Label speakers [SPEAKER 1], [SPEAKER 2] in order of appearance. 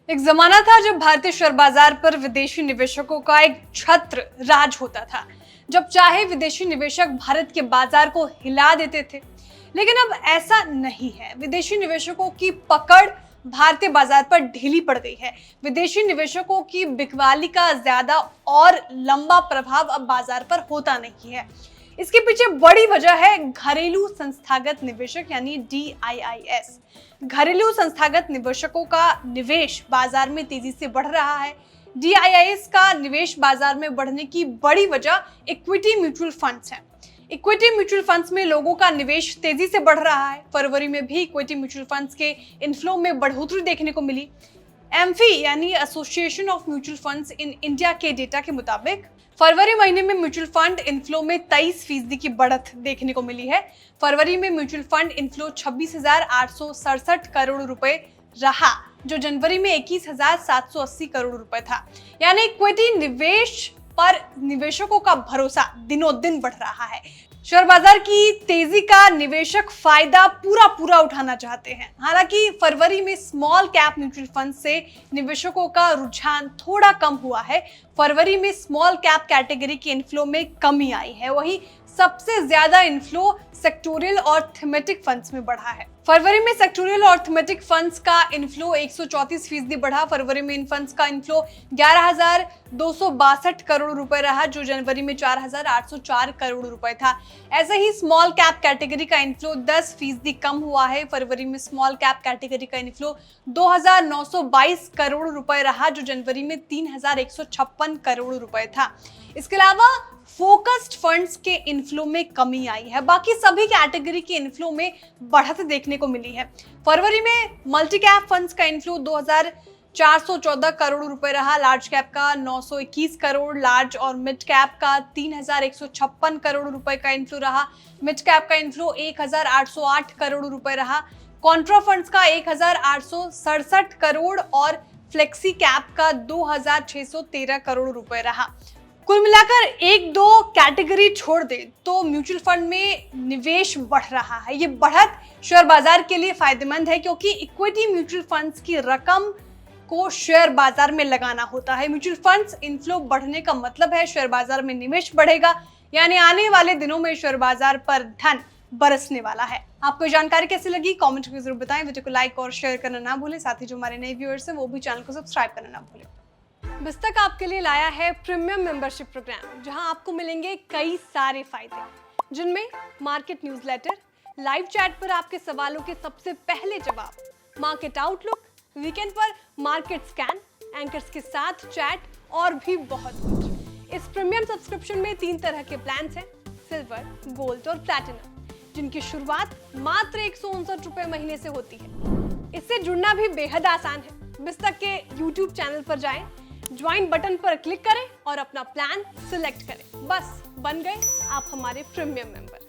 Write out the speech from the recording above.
[SPEAKER 1] एक जमाना था जब भारतीय शेयर बाजार पर विदेशी निवेशकों का एक छत्र राज होता था। जब चाहे विदेशी निवेशक भारत के बाजार को हिला देते थे। लेकिन अब ऐसा नहीं है। विदेशी निवेशकों की पकड़ भारतीय बाजार पर ढीली पड़ गई है। विदेशी निवेशकों की बिकवाली का ज्यादा और लंबा प्रभाव अब बाजार पर होता नहीं है। इसके पीछे बड़ी वजह है घरेलू संस्थागत निवेशक यानी DIIS। घरेलू संस्थागत निवेशकों का निवेश बाजार में तेजी से बढ़ रहा है। DIIS का निवेश बाजार में बढ़ने की बड़ी वजह इक्विटी म्यूचुअल फंड्स है। इक्विटी म्यूचुअल फंड्स में लोगों का निवेश तेजी से बढ़ रहा है। फरवरी में भी इक्विटी म्यूचुअल फंड्स के इनफ्लो में बढ़ोतरी देखने को मिली। एम्फी यानी association of mutual funds in India के डेटा के मुताबिक फरवरी महीने में म्यूचुअल फंड इनफ्लो में 23% की बढ़त देखने को मिली है। फरवरी में म्यूचुअल फंड इनफ्लो 26,867 करोड़ रुपए रहा, जो जनवरी में 21,780 करोड़ रुपए था। यानी इक्विटी निवेश पर निवेशकों का भरोसा दिनों दिन बढ़ रहा है। शेयर बाजार की तेजी का निवेशक फायदा पूरा उठाना चाहते हैं। हालांकि फरवरी में स्मॉल कैप म्यूचुअल फंड से निवेशकों का रुझान थोड़ा कम हुआ है। फरवरी में स्मॉल कैप कैटेगरी के इनफ्लो में कमी आई है। वहीं सबसे ज्यादा इनफ्लो सेक्टोरियल और थीमेटिक फंड्स में बढ़ा है। फरवरी में सेक्टोरियल और थीमेटिक फंड्स का इनफ्लो 134% बढ़ा। फरवरी में इन फंड्स का इनफ्लो 11,262 करोड़ रुपए रहा, जो जनवरी में 4,804 करोड़ रुपए था। ऐसे ही स्मॉल कैप कैटेगरी का इनफ्लो 10% कम हुआ है। फरवरी में स्मॉल कैप कैटेगरी का इनफ्लो 2,922 करोड़ रुपए रहा, जो जनवरी में 3,156 करोड़ रुपए था। इसके अलावा फोकस्ड फंड्स के इनफ्लो में कमी आई है। बाकी सभी कैटेगरी के इनफ्लो में बढ़त देखने को मिली है। फरवरी में मल्टी कैप फंड्स का इनफ्लो 2,414 करोड़ रुपए रहा, लार्ज कैप का 921 करोड़, लार्ज और मिड कैप का 3,156 करोड़ रुपए का इनफ्लो रहा, मिड कैप का इनफ्लो 1,808 करोड़ रुपए रहा, कॉन्ट्रा फंड्स का 1,867 करोड़ और फ्लेक्सी कैप का 2,613 करोड़ रुपए रहा। कुल मिलाकर एक दो कैटेगरी छोड़ दे तो म्यूचुअल फंड में निवेश बढ़ रहा है। ये बढ़त शेयर बाजार के लिए फायदेमंद है, क्योंकि इक्विटी म्यूचुअल फंड्स की रकम को शेयर बाजार में लगाना होता है। म्यूचुअल फंड्स इनफ्लो बढ़ने का मतलब है शेयर बाजार में निवेश बढ़ेगा, यानी आने वाले दिनों में शेयर बाजार पर धन बरसने वाला है। आपको जानकारी कैसी लगी कमेंट करके जरूर बताएं। वीडियो को लाइक और शेयर करना ना भूलें। साथ ही जो हमारे नए व्यूअर्स हैं वो भी चैनल को सब्सक्राइब करना ना भूलें। बिस्तक आपके लिए लाया है प्रीमियम मेंबरशिप प्रोग्राम, जहां आपको मिलेंगे कई सारे फायदे, जिनमें मार्केट न्यूज़लेटर, लाइव चैट पर आपके सवालों के सबसे पहले जवाब, मार्केट आउटलुक, वीकेंड पर मार्केट स्कैन, एंकर्स के साथ चैट और भी बहुत कुछ। इस प्रीमियम सब्सक्रिप्शन में 3 तरह के प्लान हैं, सिल्वर, गोल्ड और प्लैटिनम, जिनकी शुरुआत मात्र 159 रुपए महीने से होती है। इससे जुड़ना भी बेहद आसान है। बिस्तक के YouTube चैनल पर जाएं, ज्वाइन बटन पर क्लिक करें और अपना प्लान सिलेक्ट करें। बस बन गए आप हमारे प्रीमियम मेंबर।